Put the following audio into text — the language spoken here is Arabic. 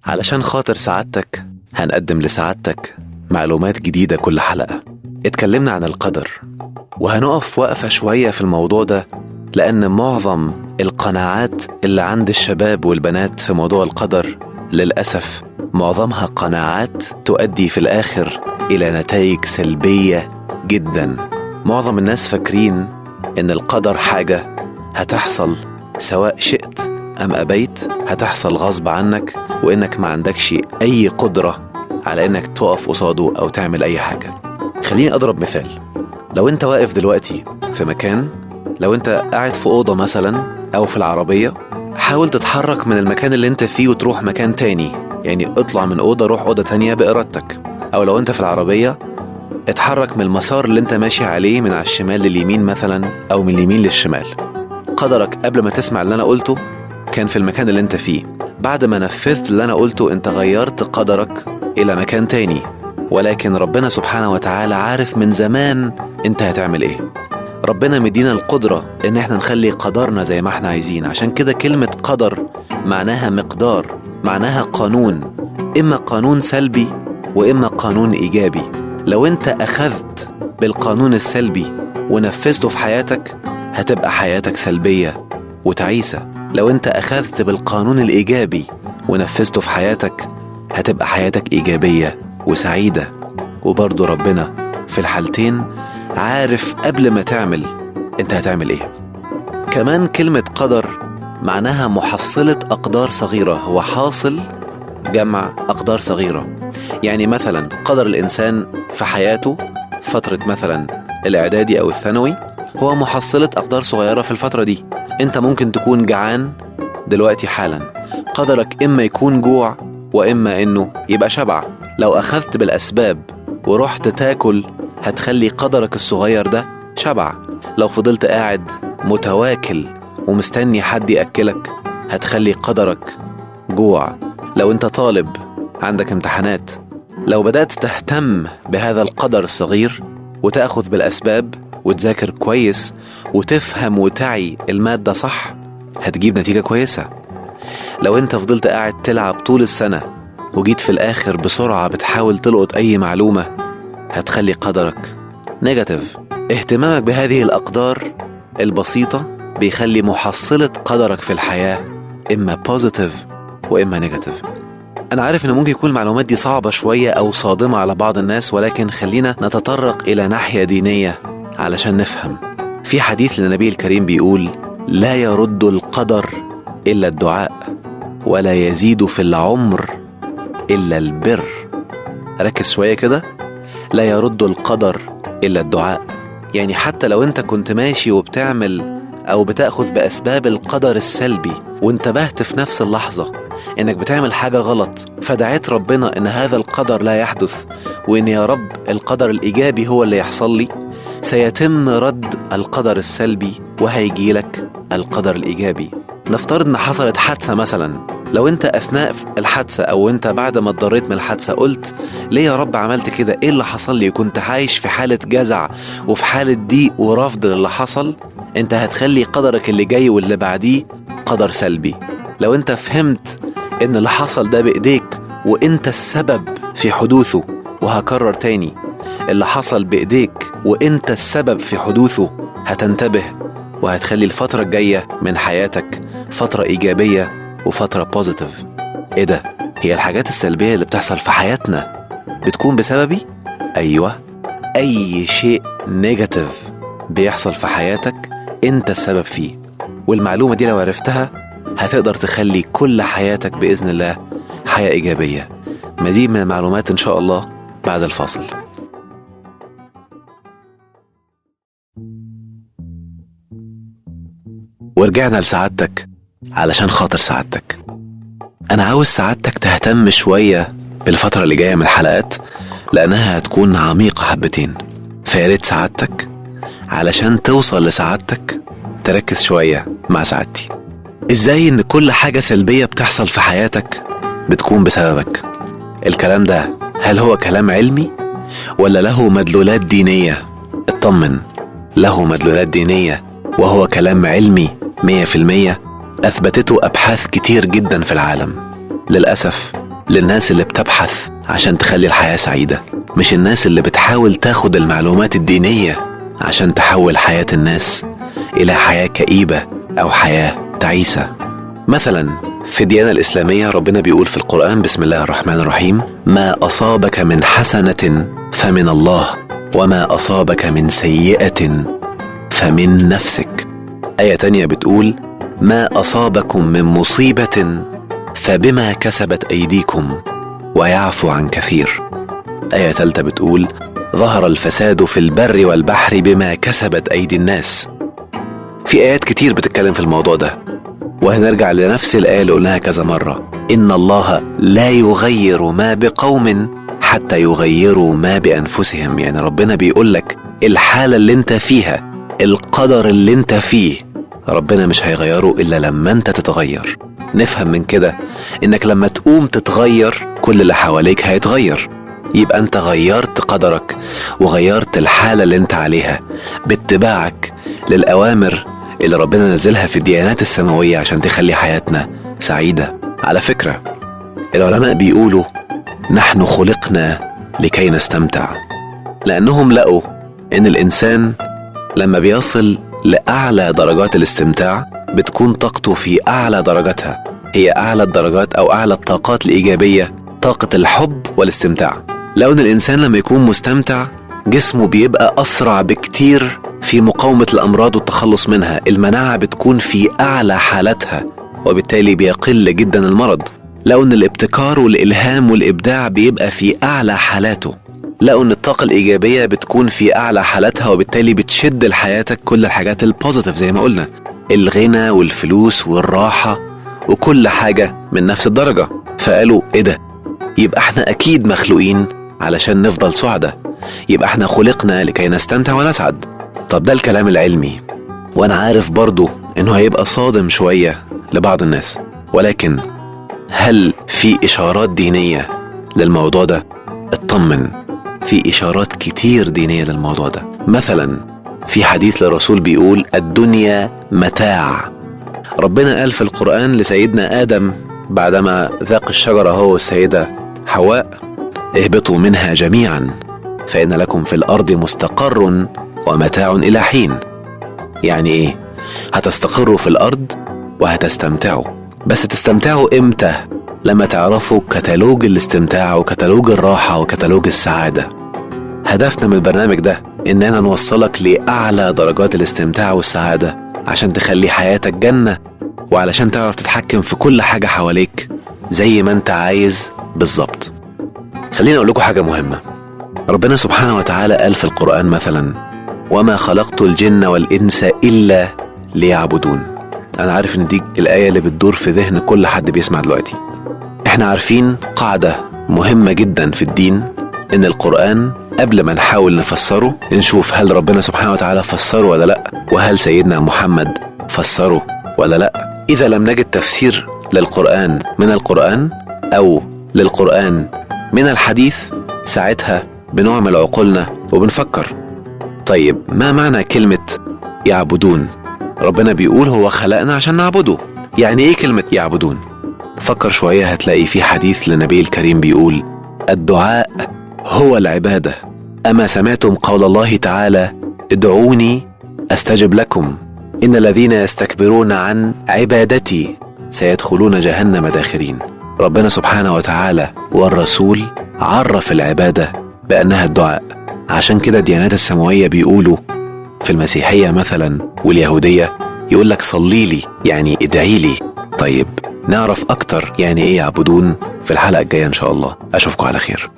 علشان خاطر سعادتك هنقدم لسعادتك معلومات جديدة كل حلقة. اتكلمنا عن القدر وهنقف وقفة شوية في الموضوع ده، لأن معظم القناعات اللي عند الشباب والبنات في موضوع القدر للأسف معظمها قناعات تؤدي في الآخر إلى نتائج سلبية جدا. معظم الناس فاكرين إن القدر حاجة هتحصل سواء شئت أم أبيت، هتحصل غصب عنك، وإنك ما عندكش أي قدرة على إنك تقف قصاده أو تعمل أي حاجة. خليني أضرب مثال. لو أنت واقف دلوقتي في مكان، لو أنت قاعد في أوضة مثلا أو في العربية، حاول تتحرك من المكان اللي أنت فيه وتروح مكان تاني. يعني اطلع من أوضة روح أوضة تانية بإرادتك. أو لو أنت في العربية اتحرك من المسار اللي أنت ماشي عليه من على الشمال لليمين مثلا أو من اليمين للشمال. قدرك قبل ما تسمع اللي أنا قلته كان في المكان اللي أنت فيه. بعد ما نفذت اللي أنا قلته أنت غيرت قدرك إلى مكان تاني، ولكن ربنا سبحانه وتعالى عارف من زمان أنت هتعمل إيه. ربنا مدينا القدرة إن احنا نخلي قدرنا زي ما احنا عايزين. عشان كده كلمة قدر معناها مقدار، معناها قانون، إما قانون سلبي وإما قانون إيجابي. لو أنت أخذت بالقانون السلبي ونفذته في حياتك هتبقى حياتك سلبية وتعيسة. لو أنت أخذت بالقانون الإيجابي ونفذته في حياتك هتبقى حياتك إيجابية وسعيدة. وبرضو ربنا في الحالتين عارف قبل ما تعمل أنت هتعمل إيه. كمان كلمة قدر معناها محصلة أقدار صغيرة، هو حاصل جمع أقدار صغيرة. يعني مثلا قدر الإنسان في حياته فترة مثلا الإعدادي أو الثانوي هو محصلة أقدار صغيرة في الفترة دي. أنت ممكن تكون جعان دلوقتي حالا، قدرك إما يكون جوع وإما إنه يبقى شبع. لو أخذت بالأسباب ورحت تاكل هتخلي قدرك الصغير ده شبع. لو فضلت قاعد متواكل ومستني حد يأكلك هتخلي قدرك جوع. لو أنت طالب عندك امتحانات، لو بدأت تهتم بهذا القدر الصغير وتأخذ بالأسباب وتذاكر كويس وتفهم وتعي المادة صح هتجيب نتيجة كويسة. لو أنت فضلت قاعد تلعب طول السنة وجيت في الآخر بسرعة بتحاول تلقط أي معلومة هتخلي قدرك نيجاتيف. اهتمامك بهذه الأقدار البسيطة بيخلي محصلة قدرك في الحياة إما بوزيتيف وإما نيجاتيف. أنا عارف إن ممكن يكون المعلومات دي صعبة شوية أو صادمة على بعض الناس، ولكن خلينا نتطرق إلى ناحية دينية علشان نفهم. في حديث للنبي الكريم بيقول: لا يرد القدر إلا الدعاء، ولا يزيد في العمر إلا البر. ركز شوية كده، لا يرد القدر إلا الدعاء. يعني حتى لو أنت كنت ماشي وبتعمل أو بتأخذ بأسباب القدر السلبي وانتبهت في نفس اللحظة إنك بتعمل حاجة غلط فدعيت ربنا إن هذا القدر لا يحدث وإن يا رب القدر الإيجابي هو اللي يحصل لي، سيتم رد القدر السلبي وهيجي لك القدر الإيجابي. نفترض إن حصلت حادثة مثلا، لو أنت أثناء الحادثة أو أنت بعد ما اتضريت من الحادثة قلت ليه يا رب عملت كده، إيه اللي حصل لي، كنت عايش في حالة جزع وفي حالة ضيق ورفض للي حصل، أنت هتخلي قدرك اللي جاي واللي بعديه قدر سلبي. لو أنت فهمت إن اللي حصل ده بإيديك وإنت السبب في حدوثه، وهكرر تاني، اللي حصل بإيديك وإنت السبب في حدوثه، هتنتبه وهتخلي الفترة الجاية من حياتك فترة إيجابية وفترة بوزيتيف. إيه ده؟ هي الحاجات السلبية اللي بتحصل في حياتنا بتكون بسببي؟ أيوة، أي شيء نيجاتيف بيحصل في حياتك أنت السبب فيه. والمعلومة دي لو عرفتها هتقدر تخلي كل حياتك بإذن الله حياة إيجابية. مزيد من المعلومات إن شاء الله بعد الفاصل. ورجعنا لسعادتك علشان خاطر سعادتك. أنا عاوز سعادتك تهتم شوية بالفترة اللي جاية من الحلقات لأنها هتكون عميقة حبتين. فياريت سعادتك علشان توصل لسعادتك تركز شوية مع سعادتي. إزاي إن كل حاجة سلبية بتحصل في حياتك بتكون بسببك؟ الكلام ده هل هو كلام علمي ولا له مدلولات دينية؟ اطمن، له مدلولات دينية وهو كلام علمي 100% أثبتته أبحاث كتير جدا في العالم. للأسف للناس اللي بتبحث عشان تخلي الحياة سعيدة، مش الناس اللي بتحاول تاخد المعلومات الدينية عشان تحول حياة الناس إلى حياة كئيبة أو حياة تعيسة. مثلا في الديانة الإسلامية ربنا بيقول في القرآن: بسم الله الرحمن الرحيم: ما أصابك من حسنة فمن الله، وما أصابك من سيئة فمن نفسك. آية تانية بتقول: ما أصابكم من مصيبة فبما كسبت أيديكم ويعفو عن كثير. آية ثالثة بتقول: ظهر الفساد في البر والبحر بما كسبت أيدي الناس. في آيات كتير بتتكلم في الموضوع ده، وهنرجع لنفس الآية اللي قلناها كذا مرة: إن الله لا يغير ما بقوم حتى يغيروا ما بأنفسهم. يعني ربنا بيقولك الحالة اللي انت فيها، القدر اللي انت فيه، ربنا مش هيغيره إلا لما انت تتغير. نفهم من كده إنك لما تقوم تتغير كل اللي حواليك هيتغير، يبقى انت غيرت قدرك وغيرت الحالة اللي انت عليها باتباعك للأوامر اللي ربنا نزلها في الديانات السماوية عشان تخلي حياتنا سعيدة. على فكرة العلماء بيقولوا نحن خلقنا لكي نستمتع، لأنهم لقوا إن الإنسان لما بيصل لأعلى درجات الاستمتاع بتكون طاقته في أعلى درجاتها. هي أعلى الدرجات أو أعلى الطاقات الإيجابية طاقة الحب والاستمتاع. لو إن الإنسان لما يكون مستمتع جسمه بيبقى أسرع بكتير في مقاومة الأمراض والتخلص منها، المناعة بتكون في أعلى حالتها وبالتالي بيقل جدا المرض. لو إن الابتكار والإلهام والإبداع بيبقى في أعلى حالاته. لقوا إن الطاقة الإيجابية بتكون في أعلى حالتها وبالتالي بتشد لحياتك كل الحاجات البوزيتيف زي ما قلنا، الغنى والفلوس والراحة وكل حاجة من نفس الدرجة. فقالوا إيه ده؟ يبقى احنا أكيد مخلوقين علشان نفضل سعداء، يبقى احنا خلقنا لكي نستمتع ونسعد. طب ده الكلام العلمي، وأنا عارف برضو إنه هيبقى صادم شوية لبعض الناس، ولكن هل في إشارات دينية للموضوع ده؟ اطمن، في إشارات كتير دينية للموضوع ده. مثلا في حديث للرسول بيقول: الدنيا متاع. ربنا قال في القرآن لسيدنا آدم بعدما ذاق الشجرة هو والسيدة حواء: اهبطوا منها جميعا فإن لكم في الأرض مستقر ومتاع إلى حين. يعني إيه؟ هتستقروا في الأرض وهتستمتعوا، بس تستمتعوا إمتى؟ لما تعرفوا كتالوج الاستمتاع وكتالوج الراحة وكتالوج السعادة. هدفنا من البرنامج ده إننا نوصلك لأعلى درجات الاستمتاع والسعادة عشان تخلي حياتك جنة، وعلشان تعرف تتحكم في كل حاجة حواليك زي ما انت عايز بالظبط. خليني أقول لكم حاجة مهمة. ربنا سبحانه وتعالى قال في القرآن مثلا: وما خلقت الجن والإنس إلا ليعبدون. أنا عارف إن دي الآية اللي بتدور في ذهن كل حد بيسمع دلوقتي. احنا عارفين قاعدة مهمة جدا في الدين، إن القرآن قبل ما نحاول نفسره نشوف هل ربنا سبحانه وتعالى فسره ولا لأ، وهل سيدنا محمد فسره ولا لأ. إذا لم نجد تفسير للقرآن من القرآن أو للقرآن من الحديث، ساعتها بنعمل عقولنا وبنفكر: طيب ما معنى كلمة يعبدون؟ ربنا بيقول هو خلقنا عشان نعبده. يعني ايه كلمة يعبدون؟ فكر شوية هتلاقي في حديث للنبي الكريم بيقول: الدعاء هو العبادة. أما سمعتم قول الله تعالى: ادعوني أستجب لكم إن الذين يستكبرون عن عبادتي سيدخلون جهنم داخرين. ربنا سبحانه وتعالى والرسول عرف العبادة بأنها الدعاء. عشان كده الديانات السماوية بيقولوا في المسيحية مثلا واليهودية يقول لك صلي لي، يعني ادعي لي. طيب نعرف أكتر يعني إيه يعبدون في الحلقة الجاية إن شاء الله. أشوفكم على خير.